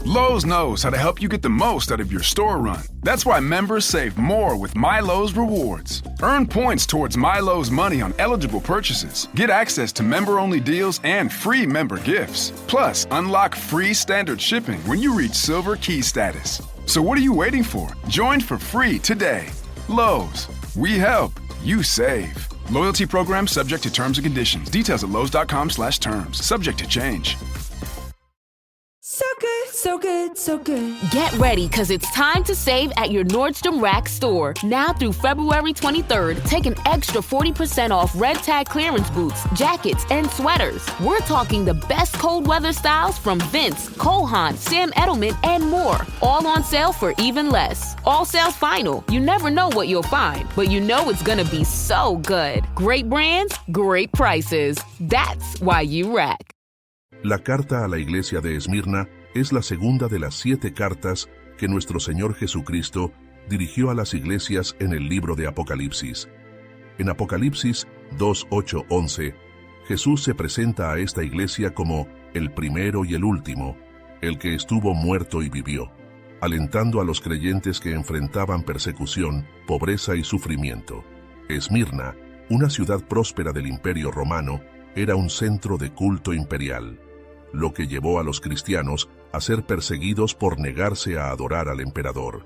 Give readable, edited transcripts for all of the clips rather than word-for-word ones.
Lowe's knows how to help you get the most out of your store run. That's why members save more with MyLowe's Rewards. Earn points towards MyLowe's money on eligible purchases. Get access to member-only deals and free member gifts. Plus, unlock free standard shipping when you reach Silver Key status. So what are you waiting for? Join for free today. Lowe's. We help. You save. Loyalty program subject to terms and conditions. Details at lowes.com/terms. Subject to change. So good, so good, so good. Get ready, because it's time to save at your Nordstrom Rack store. Now through February 23rd, take an extra 40% off red tag clearance boots, jackets, and sweaters. We're talking the best cold weather styles from Vince, Cole Haan, Sam Edelman, and more. All on sale for even less. All sales final. You never know what you'll find, but you know it's gonna be so good. Great brands, great prices. That's why you rack. La carta a la iglesia de Esmirna es la segunda de las 7 cartas que nuestro Señor Jesucristo dirigió a las iglesias en el libro de Apocalipsis. En Apocalipsis 2, 8, 11, Jesús se presenta a esta iglesia como el primero y el último, el que estuvo muerto y vivió, alentando a los creyentes que enfrentaban persecución, pobreza y sufrimiento. Esmirna, una ciudad próspera del Imperio Romano, era un centro de culto imperial, lo que llevó a los cristianos a ser perseguidos por negarse a adorar al emperador.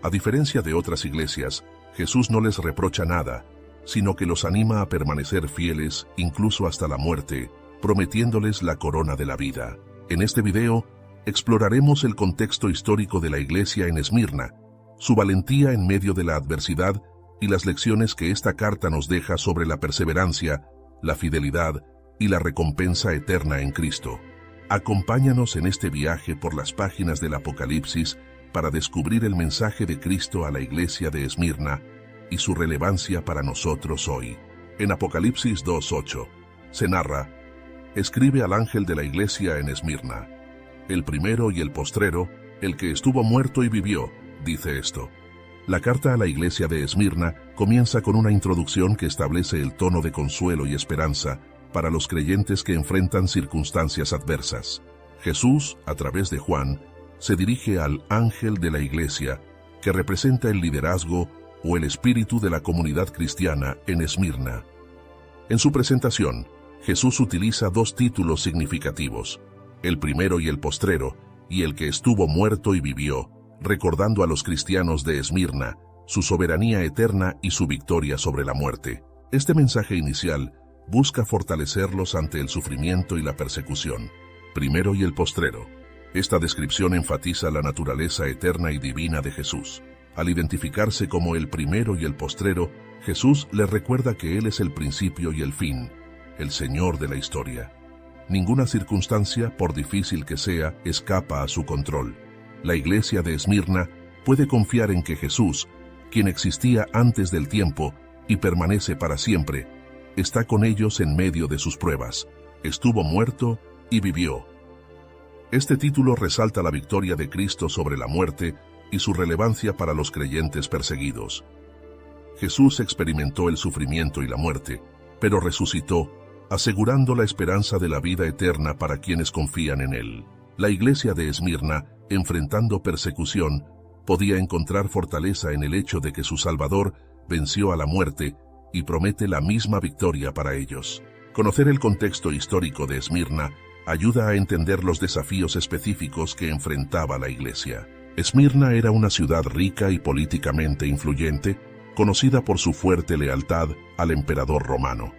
A diferencia de otras iglesias, Jesús no les reprocha nada, sino que los anima a permanecer fieles incluso hasta la muerte, prometiéndoles la corona de la vida. En este video, exploraremos el contexto histórico de la iglesia en Esmirna, su valentía en medio de la adversidad y las lecciones que esta carta nos deja sobre la perseverancia, la fidelidad y la recompensa eterna en Cristo. Acompáñanos en este viaje por las páginas del Apocalipsis para descubrir el mensaje de Cristo a la iglesia de Esmirna y su relevancia para nosotros hoy. En Apocalipsis 2:8 se narra: escribe al ángel de la iglesia en Esmirna, el primero y el postrero, el que estuvo muerto y vivió, dice esto. La carta a la iglesia de Esmirna comienza con una introducción que establece el tono de consuelo y esperanza para los creyentes que enfrentan circunstancias adversas. Jesús, a través de Juan, se dirige al ángel de la iglesia, que representa el liderazgo o el espíritu de la comunidad cristiana en Esmirna. En su presentación, Jesús utiliza 2 títulos significativos, el primero y el postrero, y el que estuvo muerto y vivió, recordando a los cristianos de Esmirna su soberanía eterna y su victoria sobre la muerte. Este mensaje inicial busca fortalecerlos ante el sufrimiento y la persecución. Primero y el postrero. Esta descripción enfatiza la naturaleza eterna y divina de Jesús. Al identificarse como el primero y el postrero, Jesús les recuerda que Él es el principio y el fin, el Señor de la historia. Ninguna circunstancia, por difícil que sea, escapa a su control. La iglesia de Esmirna puede confiar en que Jesús, quien existía antes del tiempo y permanece para siempre, está con ellos en medio de sus pruebas. Estuvo muerto y vivió. Este título resalta la victoria de Cristo sobre la muerte y su relevancia para los creyentes perseguidos. Jesús experimentó el sufrimiento y la muerte, pero resucitó, asegurando la esperanza de la vida eterna para quienes confían en Él. La iglesia de Esmirna, enfrentando persecución, podía encontrar fortaleza en el hecho de que su Salvador venció a la muerte y promete la misma victoria para ellos. Conocer el contexto histórico de Esmirna ayuda a entender los desafíos específicos que enfrentaba la iglesia. Esmirna era una ciudad rica y políticamente influyente, conocida por su fuerte lealtad al emperador romano.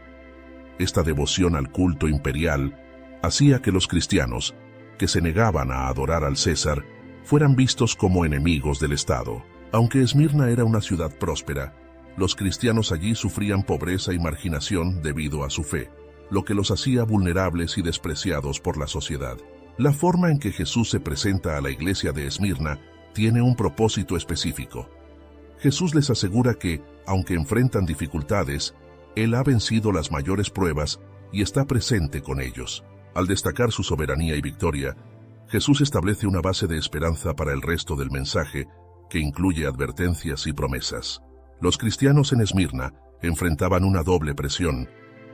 Esta devoción al culto imperial hacía que los cristianos, que se negaban a adorar al César, fueran vistos como enemigos del Estado. Aunque Esmirna era una ciudad próspera, los cristianos allí sufrían pobreza y marginación debido a su fe, lo que los hacía vulnerables y despreciados por la sociedad. La forma en que Jesús se presenta a la iglesia de Esmirna tiene un propósito específico. Jesús les asegura que, aunque enfrentan dificultades, Él ha vencido las mayores pruebas y está presente con ellos. Al destacar su soberanía y victoria, Jesús establece una base de esperanza para el resto del mensaje, que incluye advertencias y promesas. Los cristianos en Esmirna enfrentaban una doble presión.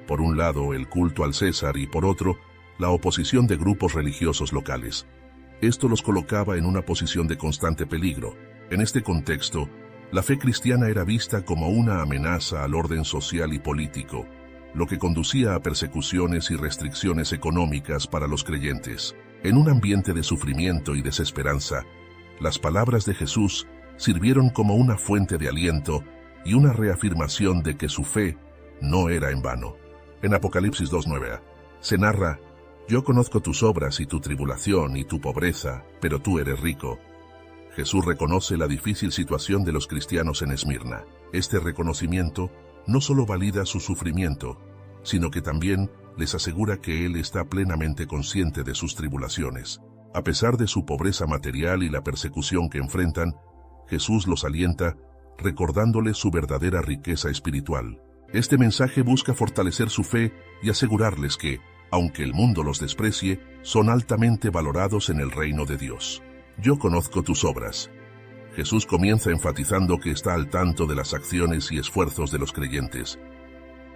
Por un lado, el culto al César y por otro, la oposición de grupos religiosos locales. Esto los colocaba en una posición de constante peligro. En este contexto, la fe cristiana era vista como una amenaza al orden social y político, lo que conducía a persecuciones y restricciones económicas para los creyentes. En un ambiente de sufrimiento y desesperanza, las palabras de Jesús sirvieron como una fuente de aliento y una reafirmación de que su fe no era en vano. En Apocalipsis 2:9 se narra: «Yo conozco tus obras y tu tribulación y tu pobreza, pero tú eres rico». Jesús reconoce la difícil situación de los cristianos en Esmirna. Este reconocimiento no solo valida su sufrimiento, sino que también les asegura que Él está plenamente consciente de sus tribulaciones. A pesar de su pobreza material y la persecución que enfrentan, Jesús los alienta, recordándoles su verdadera riqueza espiritual. Este mensaje busca fortalecer su fe y asegurarles que, aunque el mundo los desprecie, son altamente valorados en el reino de Dios. Yo conozco tus obras. Jesús comienza enfatizando que está al tanto de las acciones y esfuerzos de los creyentes.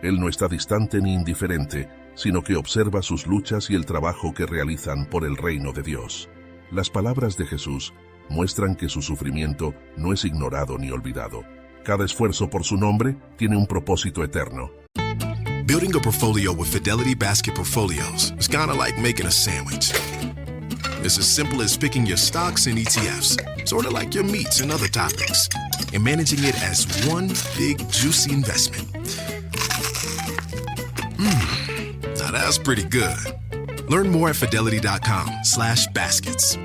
Él no está distante ni indiferente, sino que observa sus luchas y el trabajo que realizan por el reino de Dios. Las palabras de Jesús muestran que su sufrimiento no es ignorado ni olvidado. Cada esfuerzo por su nombre tiene un propósito eterno. Building a portfolio with Fidelity Basket Portfolios is kind of like making a sandwich. It's as simple as picking your stocks and ETFs, sort of like your meats and other toppings, and managing it as one big juicy investment. Now that's pretty good. Learn more at fidelity.com/baskets.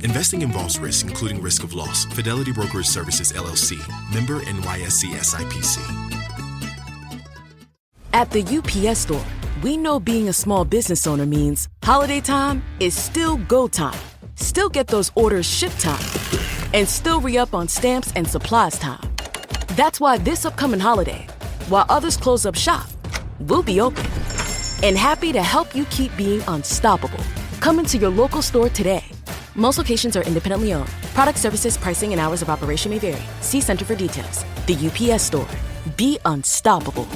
Investing involves risk, including risk of loss. Fidelity Brokerage Services, LLC. Member NYSE SIPC. At the UPS Store, we know being a small business owner means holiday time is still go time. Still get those orders shipped time. And still re-up on stamps and supplies time. That's why this upcoming holiday, while others close up shop, we'll be open. And happy to help you keep being unstoppable. Come into your local store today. Most locations are independently owned. Product, services, pricing, and hours of operation may vary. See Center for details. The UPS Store. Be unstoppable.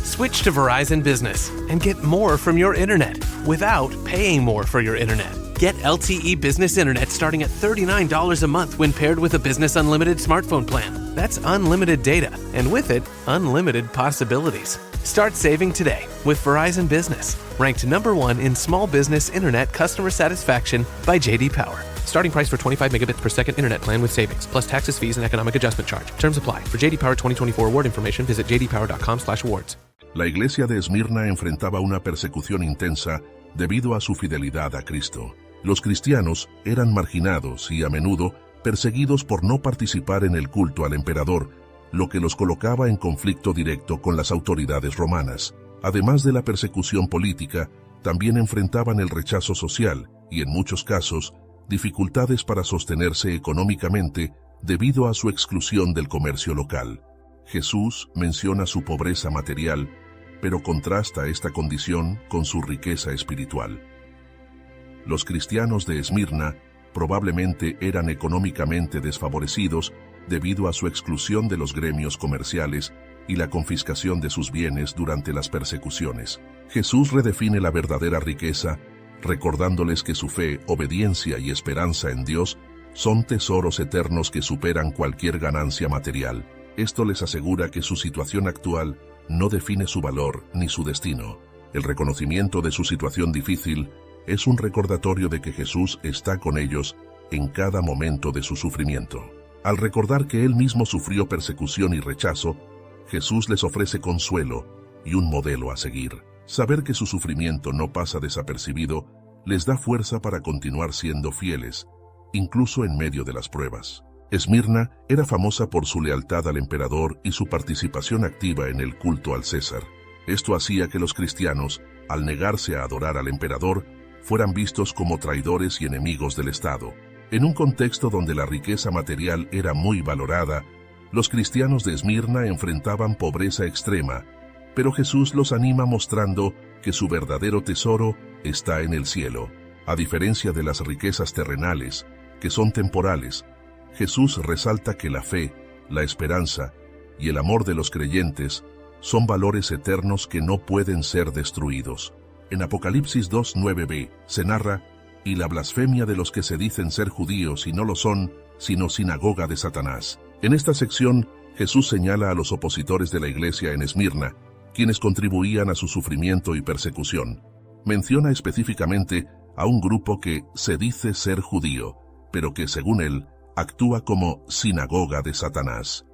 Switch to Verizon Business and get more from your internet without paying more for your internet. Get LTE Business Internet starting at $39 a month when paired with a Business Unlimited smartphone plan. That's unlimited data, and with it, unlimited possibilities. Start saving today with Verizon Business, ranked #1 in small business internet customer satisfaction by J.D. Power. Starting price for 25 megabits per second internet plan with savings, plus taxes, fees, and economic adjustment charge. Terms apply. For J.D. Power 2024 award information, visit jdpower.com/awards. La iglesia de Esmirna enfrentaba una persecución intensa debido a su fidelidad a Cristo. Los cristianos eran marginados y a menudo perseguidos por no participar en el culto al emperador, lo que los colocaba en conflicto directo con las autoridades romanas. Además de la persecución política, también enfrentaban el rechazo social y, en muchos casos, dificultades para sostenerse económicamente debido a su exclusión del comercio local. Jesús menciona su pobreza material, pero contrasta esta condición con su riqueza espiritual. Los cristianos de Esmirna probablemente eran económicamente desfavorecidos debido a su exclusión de los gremios comerciales y la confiscación de sus bienes durante las persecuciones. Jesús redefine la verdadera riqueza, recordándoles que su fe, obediencia y esperanza en Dios son tesoros eternos que superan cualquier ganancia material. Esto les asegura que su situación actual no define su valor ni su destino. El reconocimiento de su situación difícil es un recordatorio de que Jesús está con ellos en cada momento de su sufrimiento. Al recordar que Él mismo sufrió persecución y rechazo, Jesús les ofrece consuelo y un modelo a seguir. Saber que su sufrimiento no pasa desapercibido les da fuerza para continuar siendo fieles, incluso en medio de las pruebas. Esmirna era famosa por su lealtad al emperador y su participación activa en el culto al César. Esto hacía que los cristianos, al negarse a adorar al emperador, fueran vistos como traidores y enemigos del Estado. En un contexto donde la riqueza material era muy valorada, los cristianos de Esmirna enfrentaban pobreza extrema, pero Jesús los anima mostrando que su verdadero tesoro está en el cielo. A diferencia de las riquezas terrenales, que son temporales, Jesús resalta que la fe, la esperanza y el amor de los creyentes son valores eternos que no pueden ser destruidos. En Apocalipsis 2:9b se narra: y la blasfemia de los que se dicen ser judíos y no lo son, sino sinagoga de Satanás. En esta sección, Jesús señala a los opositores de la iglesia en Esmirna, quienes contribuían a su sufrimiento y persecución. Menciona específicamente a un grupo que se dice ser judío, pero que, según él, actúa como sinagoga de Satanás.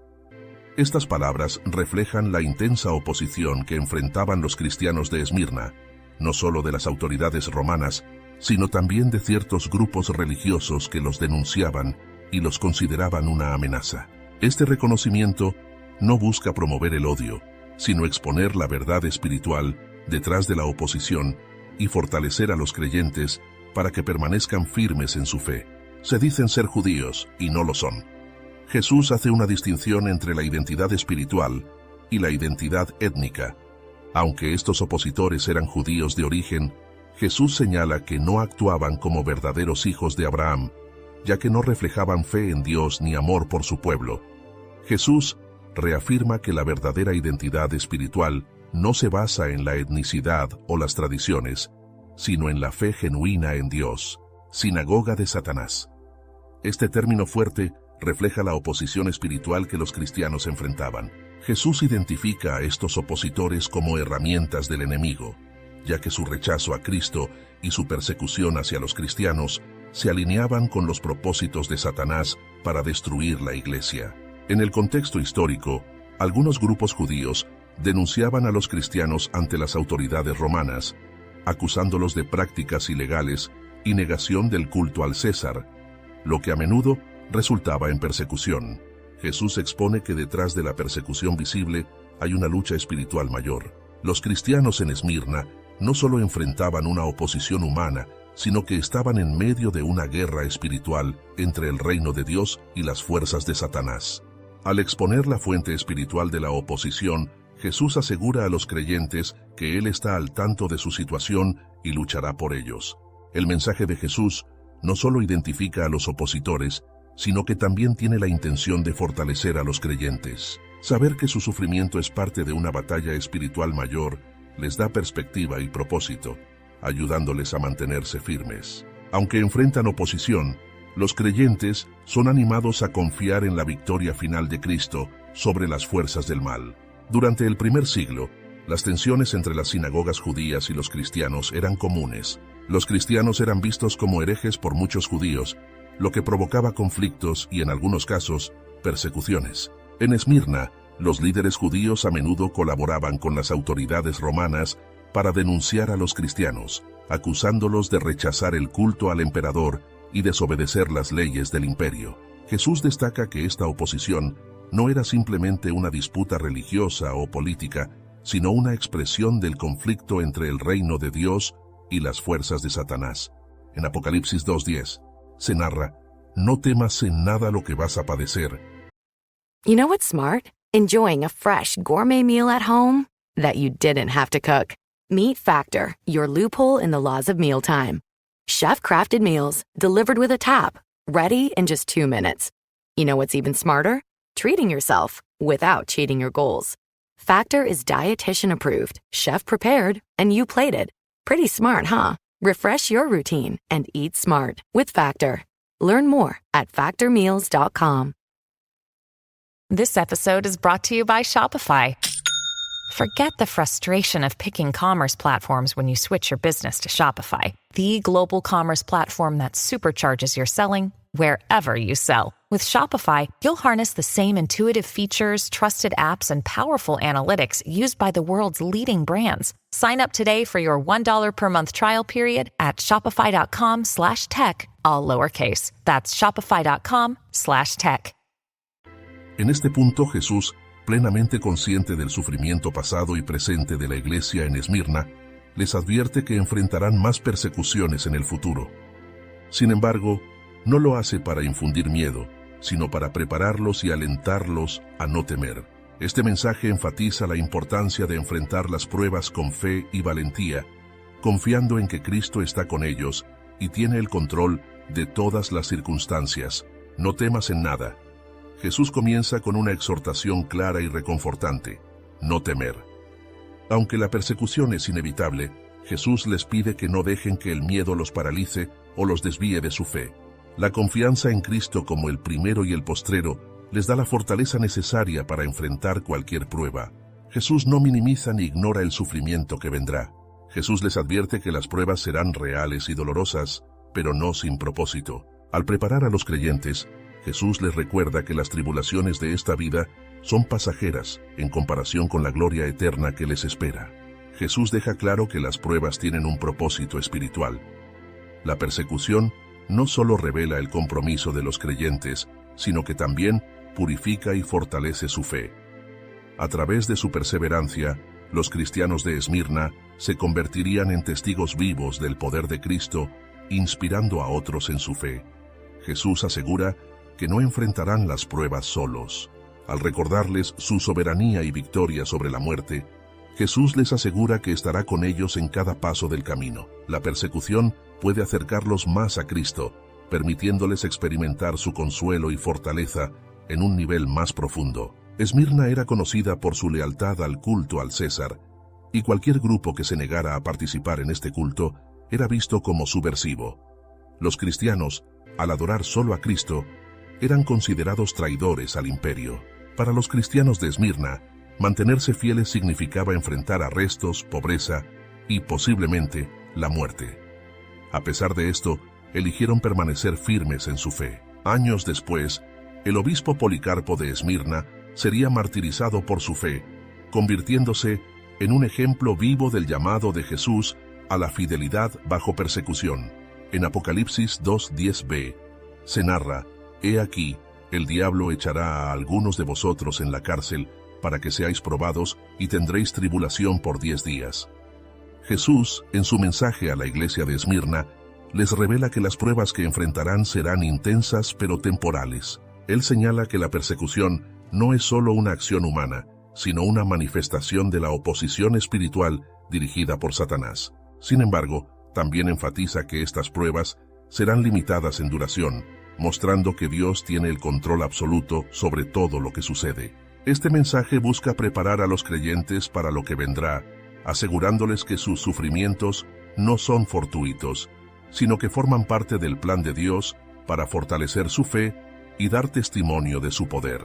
Estas palabras reflejan la intensa oposición que enfrentaban los cristianos de Esmirna, no solo de las autoridades romanas, sino también de ciertos grupos religiosos que los denunciaban y los consideraban una amenaza. Este reconocimiento no busca promover el odio, sino exponer la verdad espiritual detrás de la oposición y fortalecer a los creyentes para que permanezcan firmes en su fe. Se dicen ser judíos y no lo son. Jesús hace una distinción entre la identidad espiritual y la identidad étnica. Aunque estos opositores eran judíos de origen, Jesús señala que no actuaban como verdaderos hijos de Abraham, ya que no reflejaban fe en Dios ni amor por su pueblo. Jesús reafirma que la verdadera identidad espiritual no se basa en la etnicidad o las tradiciones, sino en la fe genuina en Dios, sinagoga de Satanás. Este término fuerte refleja la oposición espiritual que los cristianos enfrentaban. Jesús identifica a estos opositores como herramientas del enemigo, ya que su rechazo a Cristo y su persecución hacia los cristianos se alineaban con los propósitos de Satanás para destruir la iglesia. En el contexto histórico, algunos grupos judíos denunciaban a los cristianos ante las autoridades romanas, acusándolos de prácticas ilegales y negación del culto al César, lo que a menudo resultaba en persecución. Jesús expone que detrás de la persecución visible hay una lucha espiritual mayor. Los cristianos en Esmirna no solo enfrentaban una oposición humana, sino que estaban en medio de una guerra espiritual entre el reino de Dios y las fuerzas de Satanás. Al exponer la fuente espiritual de la oposición, Jesús asegura a los creyentes que Él está al tanto de su situación y luchará por ellos. El mensaje de Jesús no solo identifica a los opositores, sino que también tiene la intención de fortalecer a los creyentes. Saber que su sufrimiento es parte de una batalla espiritual mayor les da perspectiva y propósito, ayudándoles a mantenerse firmes. Aunque enfrentan oposición, los creyentes son animados a confiar en la victoria final de Cristo sobre las fuerzas del mal. Durante el primer siglo, las tensiones entre las sinagogas judías y los cristianos eran comunes. Los cristianos eran vistos como herejes por muchos judíos, lo que provocaba conflictos y, en algunos casos, persecuciones. En Esmirna, los líderes judíos a menudo colaboraban con las autoridades romanas para denunciar a los cristianos, acusándolos de rechazar el culto al emperador y desobedecer las leyes del imperio. Jesús destaca que esta oposición no era simplemente una disputa religiosa o política, sino una expresión del conflicto entre el reino de Dios y las fuerzas de Satanás. En Apocalipsis 2:10 se narra: no temas en nada lo que vas a padecer. You know what's smart? Enjoying a fresh gourmet meal at home that you didn't have to cook. Meet Factor, your loophole in the laws of mealtime. Chef-crafted meals delivered with a tap, ready in just 2 minutes. You know what's even smarter? Treating yourself without cheating your goals. Factor is dietitian approved, chef prepared, and you plated. Pretty smart, huh? Refresh your routine and eat smart with Factor. Learn more at factormeals.com. This episode is brought to you by Shopify. Forget the frustration of picking commerce platforms when you switch your business to Shopify, the global commerce platform that supercharges your selling wherever you sell. With Shopify, you'll harness the same intuitive features, trusted apps, and powerful analytics used by the world's leading brands. Sign up today for your $1 per month trial period at shopify.com/tech, all lowercase. That's shopify.com/tech. En este punto, Jesús, plenamente consciente del sufrimiento pasado y presente de la iglesia en Esmirna, les advierte que enfrentarán más persecuciones en el futuro. Sin embargo, no lo hace para infundir miedo, sino para prepararlos y alentarlos a no temer. Este mensaje enfatiza la importancia de enfrentar las pruebas con fe y valentía, confiando en que Cristo está con ellos y tiene el control de todas las circunstancias. No temas en nada. Jesús comienza con una exhortación clara y reconfortante: no temer. Aunque la persecución es inevitable, Jesús les pide que no dejen que el miedo los paralice o los desvíe de su fe. La confianza en Cristo como el primero y el postrero les da la fortaleza necesaria para enfrentar cualquier prueba. Jesús no minimiza ni ignora el sufrimiento que vendrá. Jesús les advierte que las pruebas serán reales y dolorosas, pero no sin propósito. Al preparar a los creyentes, Jesús les recuerda que las tribulaciones de esta vida son pasajeras en comparación con la gloria eterna que les espera. Jesús deja claro que las pruebas tienen un propósito espiritual. La persecución no solo revela el compromiso de los creyentes, sino que también purifica y fortalece su fe. A través de su perseverancia, los cristianos de Esmirna se convertirían en testigos vivos del poder de Cristo, inspirando a otros en su fe. Jesús asegura que no enfrentarán las pruebas solos. Al recordarles su soberanía y victoria sobre la muerte, Jesús les asegura que estará con ellos en cada paso del camino. La persecución puede acercarlos más a Cristo, permitiéndoles experimentar su consuelo y fortaleza en un nivel más profundo. Esmirna era conocida por su lealtad al culto al César, y cualquier grupo que se negara a participar en este culto era visto como subversivo. Los cristianos, al adorar solo a Cristo, eran considerados traidores al imperio. Para los cristianos de Esmirna, mantenerse fieles significaba enfrentar arrestos, pobreza y, posiblemente, la muerte. A pesar de esto, eligieron permanecer firmes en su fe. Años después, el obispo Policarpo de Esmirna sería martirizado por su fe, convirtiéndose en un ejemplo vivo del llamado de Jesús a la fidelidad bajo persecución. En Apocalipsis 2:10b, se narra: «He aquí, el diablo echará a algunos de vosotros en la cárcel para que seáis probados y tendréis tribulación por 10 días». Jesús, en su mensaje a la iglesia de Esmirna, les revela que las pruebas que enfrentarán serán intensas pero temporales. Él señala que la persecución no es solo una acción humana, sino una manifestación de la oposición espiritual dirigida por Satanás. Sin embargo, también enfatiza que estas pruebas serán limitadas en duración, mostrando que Dios tiene el control absoluto sobre todo lo que sucede. Este mensaje busca preparar a los creyentes para lo que vendrá, asegurándoles que sus sufrimientos no son fortuitos, sino que forman parte del plan de Dios para fortalecer su fe y dar testimonio de su poder.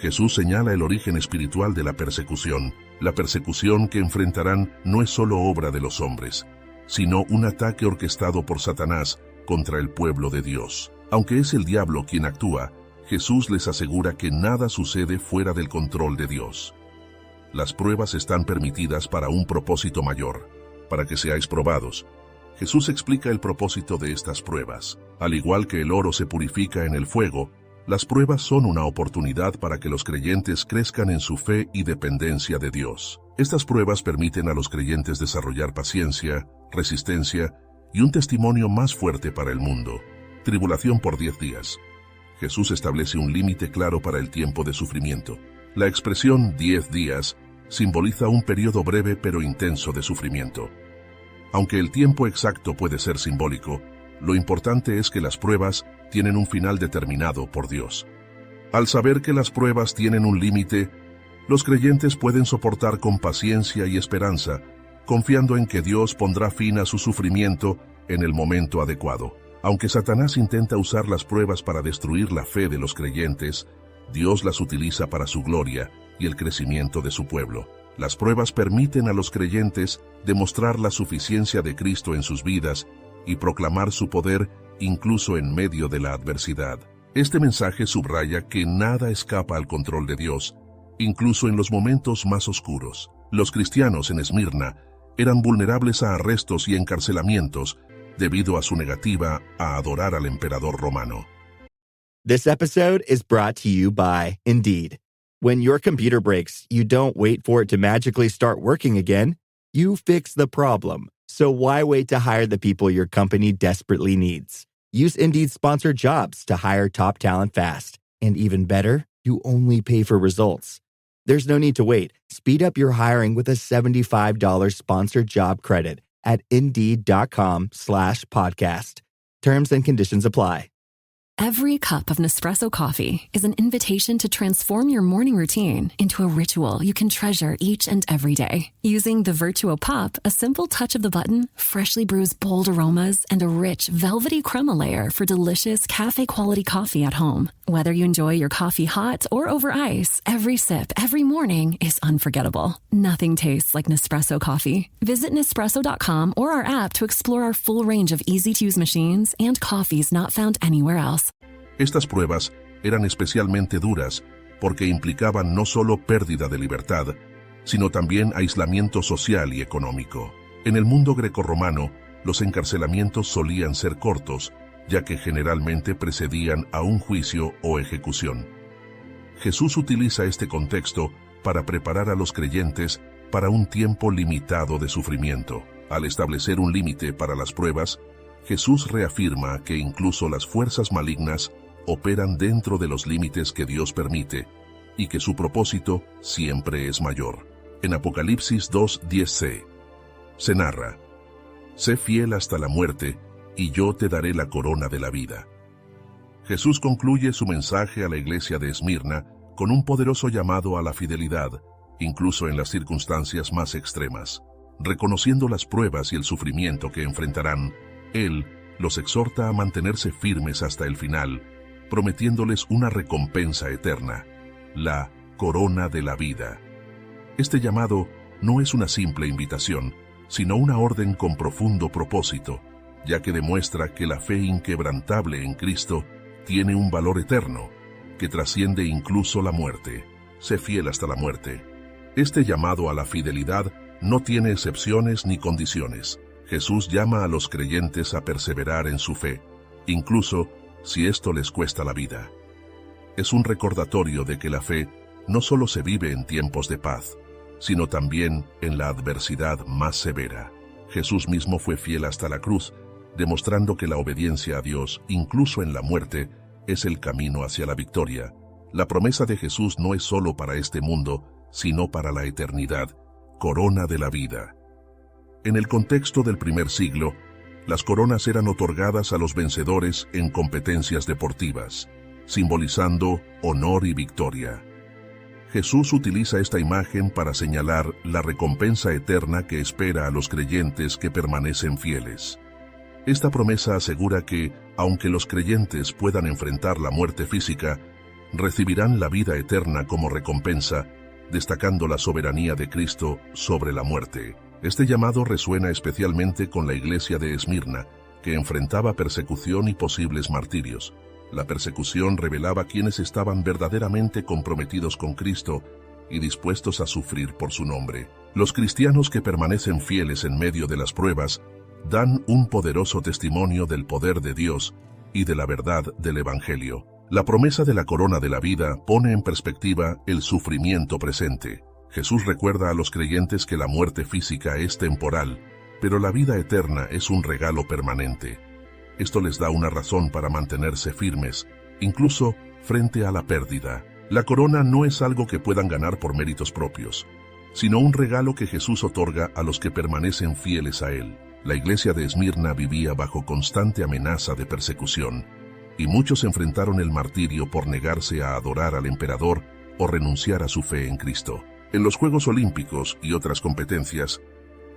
Jesús señala el origen espiritual de la persecución. La persecución que enfrentarán no es solo obra de los hombres, sino un ataque orquestado por Satanás contra el pueblo de Dios. Aunque es el diablo quien actúa, Jesús les asegura que nada sucede fuera del control de Dios. Las pruebas están permitidas para un propósito mayor, para que seáis probados. Jesús explica el propósito de estas pruebas. Al igual que el oro se purifica en el fuego, las pruebas son una oportunidad para que los creyentes crezcan en su fe y dependencia de Dios. Estas pruebas permiten a los creyentes desarrollar paciencia, resistencia y un testimonio más fuerte para el mundo. Tribulación por 10 días. Jesús establece un límite claro para el tiempo de sufrimiento. La expresión 10 días simboliza un periodo breve pero intenso de sufrimiento. Aunque el tiempo exacto puede ser simbólico, lo importante es que las pruebas tienen un final determinado por Dios. Al saber que las pruebas tienen un límite, los creyentes pueden soportar con paciencia y esperanza, confiando en que Dios pondrá fin a su sufrimiento en el momento adecuado. Aunque Satanás intenta usar las pruebas para destruir la fe de los creyentes, Dios las utiliza para su gloria y el crecimiento de su pueblo. Las pruebas permiten a los creyentes demostrar la suficiencia de Cristo en sus vidas y proclamar su poder incluso en medio de la adversidad. Este mensaje subraya que nada escapa al control de Dios, incluso en los momentos más oscuros. Los cristianos en Esmirna eran vulnerables a arrestos y encarcelamientos debido a su negativa a adorar al emperador romano. This episode is brought to you by Indeed. When your computer breaks, you don't wait for it to magically start working again. You fix the problem. So why wait to hire the people your company desperately needs? Use Indeed's sponsored jobs to hire top talent fast. And even better, you only pay for results. There's no need to wait. Speed up your hiring with a $75 sponsored job credit at Indeed.com/podcast. Terms and conditions apply. Every cup of Nespresso coffee is an invitation to transform your morning routine into a ritual you can treasure each and every day. Using the Vertuo Pup, a simple touch of the button freshly brews bold aromas and a rich, velvety crema layer for delicious cafe-quality coffee at home. Whether you enjoy your coffee hot or over ice, every sip, every morning is unforgettable. Nothing tastes like Nespresso coffee. Visit Nespresso.com or our app to explore our full range of easy-to-use machines and coffees not found anywhere else. Estas pruebas eran especialmente duras porque implicaban no solo pérdida de libertad, sino también aislamiento social y económico. En el mundo grecorromano, los encarcelamientos solían ser cortos, ya que generalmente precedían a un juicio o ejecución. Jesús utiliza este contexto para preparar a los creyentes para un tiempo limitado de sufrimiento. Al establecer un límite para las pruebas, Jesús reafirma que incluso las fuerzas malignas operan dentro de los límites que Dios permite y que su propósito siempre es mayor. En Apocalipsis 2:10c se narra: «Sé fiel hasta la muerte, y yo te daré la corona de la vida». Jesús concluye su mensaje a la iglesia de Esmirna con un poderoso llamado a la fidelidad, incluso en las circunstancias más extremas. Reconociendo las pruebas y el sufrimiento que enfrentarán, Él los exhorta a mantenerse firmes hasta el final, prometiéndoles una recompensa eterna, la corona de la vida. Este llamado no es una simple invitación, sino una orden con profundo propósito, ya que demuestra que la fe inquebrantable en Cristo tiene un valor eterno, que trasciende incluso la muerte. Sé fiel hasta la muerte. Este llamado a la fidelidad no tiene excepciones ni condiciones. Jesús llama a los creyentes a perseverar en su fe, incluso si esto les cuesta la vida. Es un recordatorio de que la fe no solo se vive en tiempos de paz, sino también en la adversidad más severa. Jesús mismo fue fiel hasta la cruz, demostrando que la obediencia a Dios, incluso en la muerte, es el camino hacia la victoria. La promesa de Jesús no es solo para este mundo, sino para la eternidad, corona de la vida. En el contexto del primer siglo, las coronas eran otorgadas a los vencedores en competencias deportivas, simbolizando honor y victoria. Jesús utiliza esta imagen para señalar la recompensa eterna que espera a los creyentes que permanecen fieles. Esta promesa asegura que, aunque los creyentes puedan enfrentar la muerte física, recibirán la vida eterna como recompensa, destacando la soberanía de Cristo sobre la muerte. Este llamado resuena especialmente con la iglesia de Esmirna, que enfrentaba persecución y posibles martirios. La persecución revelaba quienes estaban verdaderamente comprometidos con Cristo y dispuestos a sufrir por su nombre. Los cristianos que permanecen fieles en medio de las pruebas dan un poderoso testimonio del poder de Dios y de la verdad del Evangelio. La promesa de la corona de la vida pone en perspectiva el sufrimiento presente. Jesús recuerda a los creyentes que la muerte física es temporal, pero la vida eterna es un regalo permanente. Esto les da una razón para mantenerse firmes, incluso frente a la pérdida. La corona no es algo que puedan ganar por méritos propios, sino un regalo que Jesús otorga a los que permanecen fieles a Él. La iglesia de Esmirna vivía bajo constante amenaza de persecución, y muchos enfrentaron el martirio por negarse a adorar al emperador o renunciar a su fe en Cristo. En los Juegos Olímpicos y otras competencias,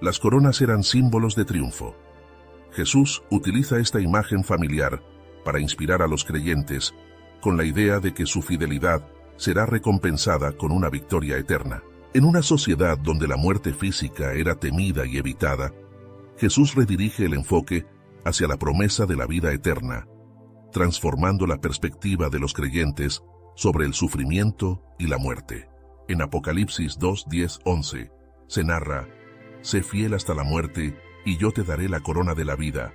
las coronas eran símbolos de triunfo. Jesús utiliza esta imagen familiar para inspirar a los creyentes con la idea de que su fidelidad será recompensada con una victoria eterna. En una sociedad donde la muerte física era temida y evitada, Jesús redirige el enfoque hacia la promesa de la vida eterna, transformando la perspectiva de los creyentes sobre el sufrimiento y la muerte. En Apocalipsis 2:10-11 se narra: «Sé fiel hasta la muerte, y yo te daré la corona de la vida.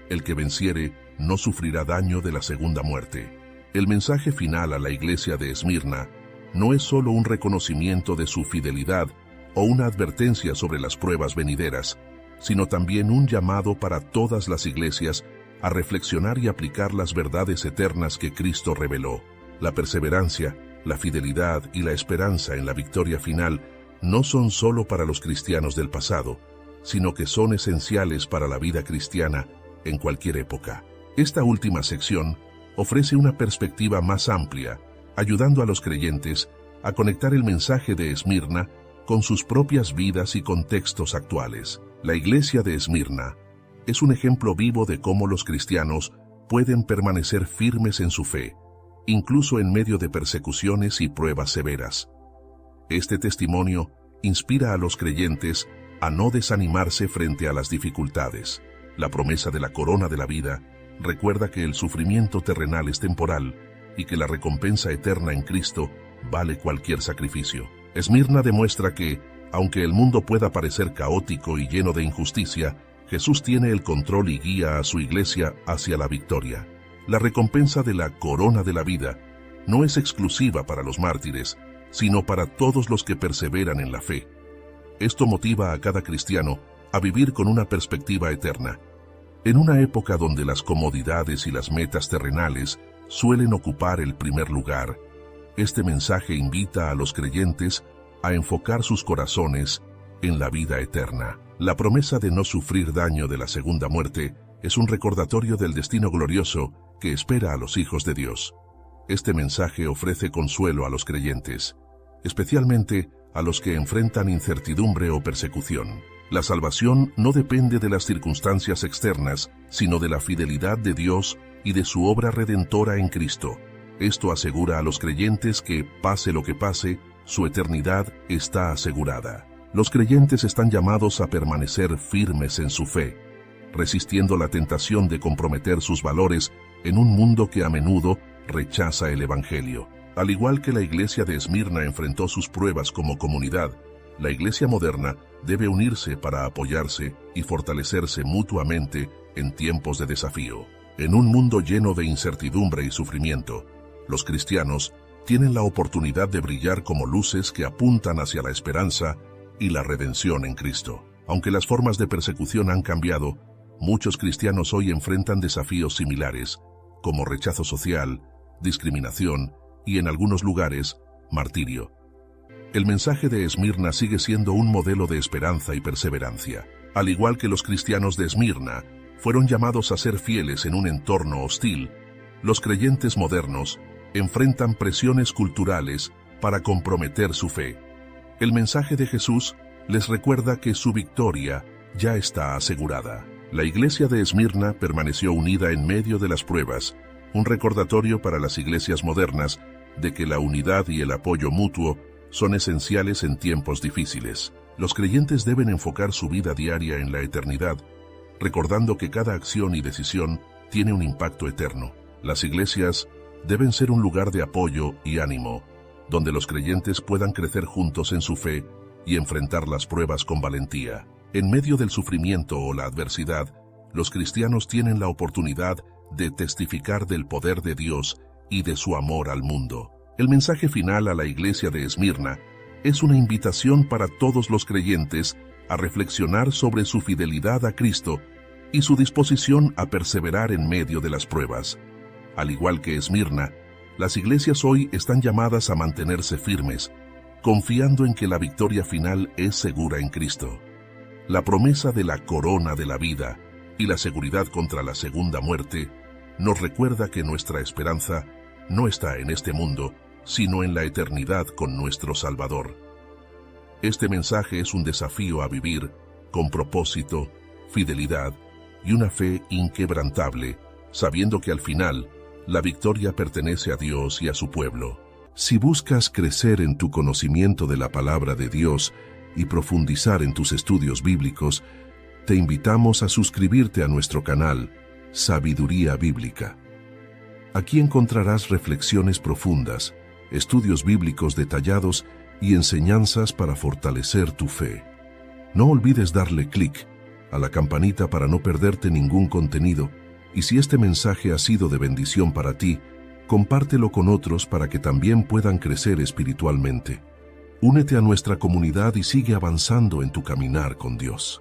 El que venciere no sufrirá daño de la segunda muerte». El mensaje final a la iglesia de Esmirna no es solo un reconocimiento de su fidelidad o una advertencia sobre las pruebas venideras, sino también un llamado para todas las iglesias a reflexionar y aplicar las verdades eternas que Cristo reveló. La perseverancia, la fidelidad y la esperanza en la victoria final no son solo para los cristianos del pasado, sino que son esenciales para la vida cristiana en cualquier época. Esta última sección ofrece una perspectiva más amplia, ayudando a los creyentes a conectar el mensaje de Esmirna con sus propias vidas y contextos actuales. La iglesia de Esmirna es un ejemplo vivo de cómo los cristianos pueden permanecer firmes en su fe, incluso en medio de persecuciones y pruebas severas. Este testimonio inspira a los creyentes a no desanimarse frente a las dificultades. La promesa de la corona de la vida recuerda que el sufrimiento terrenal es temporal y que la recompensa eterna en Cristo vale cualquier sacrificio. Esmirna demuestra que, aunque el mundo pueda parecer caótico y lleno de injusticia, Jesús tiene el control y guía a su iglesia hacia la victoria. La recompensa de la corona de la vida no es exclusiva para los mártires, sino para todos los que perseveran en la fe. Esto motiva a cada cristiano a vivir con una perspectiva eterna. En una época donde las comodidades y las metas terrenales suelen ocupar el primer lugar, este mensaje invita a los creyentes a enfocar sus corazones en la vida eterna. La promesa de no sufrir daño de la segunda muerte es un recordatorio del destino glorioso que espera a los hijos de Dios. Este mensaje ofrece consuelo a los creyentes, especialmente a los que enfrentan incertidumbre o persecución. La salvación no depende de las circunstancias externas, sino de la fidelidad de Dios y de su obra redentora en Cristo. Esto asegura a los creyentes que, pase lo que pase, su eternidad está asegurada. Los creyentes están llamados a permanecer firmes en su fe, resistiendo la tentación de comprometer sus valores en un mundo que a menudo rechaza el Evangelio. Al igual que la iglesia de Esmirna enfrentó sus pruebas como comunidad, la iglesia moderna debe unirse para apoyarse y fortalecerse mutuamente en tiempos de desafío. En un mundo lleno de incertidumbre y sufrimiento, los cristianos tienen la oportunidad de brillar como luces que apuntan hacia la esperanza y la redención en Cristo. Aunque las formas de persecución han cambiado, muchos cristianos hoy enfrentan desafíos similares, como rechazo social, discriminación y, en algunos lugares, martirio. El mensaje de Esmirna sigue siendo un modelo de esperanza y perseverancia. Al igual que los cristianos de Esmirna fueron llamados a ser fieles en un entorno hostil, los creyentes modernos enfrentan presiones culturales para comprometer su fe. El mensaje de Jesús les recuerda que su victoria ya está asegurada. La iglesia de Esmirna permaneció unida en medio de las pruebas, un recordatorio para las iglesias modernas de que la unidad y el apoyo mutuo son esenciales en tiempos difíciles. Los creyentes deben enfocar su vida diaria en la eternidad, recordando que cada acción y decisión tiene un impacto eterno. Las iglesias deben ser un lugar de apoyo y ánimo, donde los creyentes puedan crecer juntos en su fe y enfrentar las pruebas con valentía. En medio del sufrimiento o la adversidad, los cristianos tienen la oportunidad de testificar del poder de Dios y de su amor al mundo. El mensaje final a la iglesia de Esmirna es una invitación para todos los creyentes a reflexionar sobre su fidelidad a Cristo y su disposición a perseverar en medio de las pruebas. Al igual que Esmirna, las iglesias hoy están llamadas a mantenerse firmes, confiando en que la victoria final es segura en Cristo. La promesa de la corona de la vida y la seguridad contra la segunda muerte nos recuerda que nuestra esperanza no está en este mundo, sino en la eternidad con nuestro Salvador. Este mensaje es un desafío a vivir con propósito, fidelidad y una fe inquebrantable, sabiendo que al final la victoria pertenece a Dios y a su pueblo. Si buscas crecer en tu conocimiento de la palabra de Dios y profundizar en tus estudios bíblicos, te invitamos a suscribirte a nuestro canal Sabiduría Bíblica. Aquí encontrarás reflexiones profundas, estudios bíblicos detallados y enseñanzas para fortalecer tu fe. No olvides darle clic a la campanita para no perderte ningún contenido, y si este mensaje ha sido de bendición para ti, compártelo con otros para que también puedan crecer espiritualmente. Únete a nuestra comunidad y sigue avanzando en tu caminar con Dios.